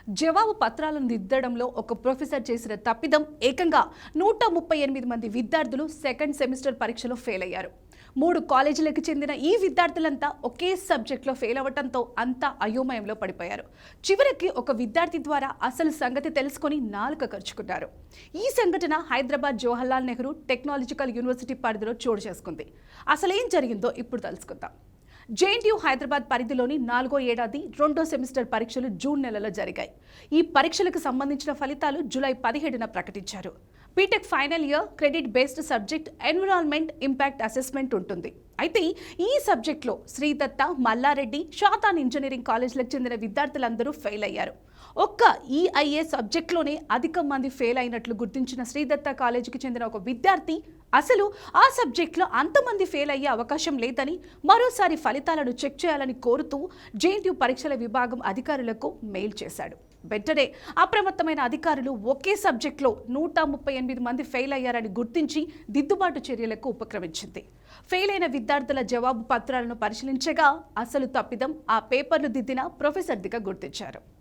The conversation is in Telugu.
జవాబు పత్రాలను దిద్దడంలో ఒక ప్రొఫెసర్ చేసిన తప్పిదం ఏకంగా 138 మంది విద్యార్థులు సెకండ్ సెమిస్టర్ పరీక్షలో ఫెయిల్ అయ్యారు. 3 కాలేజీలకు చెందిన ఈ విద్యార్థులంతా ఒకే సబ్జెక్టులో ఫెయిల్ అవ్వడంతో అంతా అయోమయంలో పడిపోయారు. చివరికి ఒక విద్యార్థి ద్వారా అసలు సంగతి తెలుసుకొని నాలుక ఖర్చుకున్నారు. ఈ సంఘటన హైదరాబాద్ జవహర్లాల్ నెహ్రూ టెక్నాలజికల్ యూనివర్సిటీ పరిధిలో చోటు చేసుకుంది. అసలేం జరిగిందో ఇప్పుడు తెలుసుకుందాం. జేఎన్టీయూ హైదరాబాద్ పరిధిలోని 4వ ఏడాది 2వ సెమిస్టర్ పరీక్షలు జూన్ నెలలో జరిగాయి. ఈ పరీక్షలకు సంబంధించిన ఫలితాలు జూలై 17న ప్రకటించారు. B Tech final year credit based subject environment impact assessment ఉంటుంది. అయితే ఈ సబ్జెక్ట్లో శ్రీదత్త, మల్లారెడ్డి, షాతాన్ ఇంజనీరింగ్ కాలేజీలకు చెందిన విద్యార్థులందరూ ఫెయిల్ అయ్యారు. ఒక్క ఈఐఏ సబ్జెక్ట్లోనే అధిక మంది ఫెయిల్ అయినట్లు గుర్తించిన శ్రీదత్త కాలేజీకి చెందిన ఒక విద్యార్థి అసలు ఆ సబ్జెక్ట్లో అంతమంది ఫెయిల్ అయ్యే అవకాశం లేదని, మరోసారి ఫలితాలను చెక్ చేయాలని కోరుతూ జేఎన్టీయూ పరీక్షల విభాగం అధికారులకు మెయిల్ చేశాడు. వెంటనే అప్రమత్తమైన అధికారులు ఒకే సబ్జెక్ట్లో 138 మంది ఫెయిల్ అయ్యారని గుర్తించి దిద్దుబాటు చర్యలకు ఉపక్రమించింది. ఫెయిల్ అయిన విద్యార్థుల జవాబు పత్రాలను పరిశీలించగా అసలు తప్పిదం ఆ పేపర్లు దిద్దిన ప్రొఫెసర్దిగా గుర్తించారు.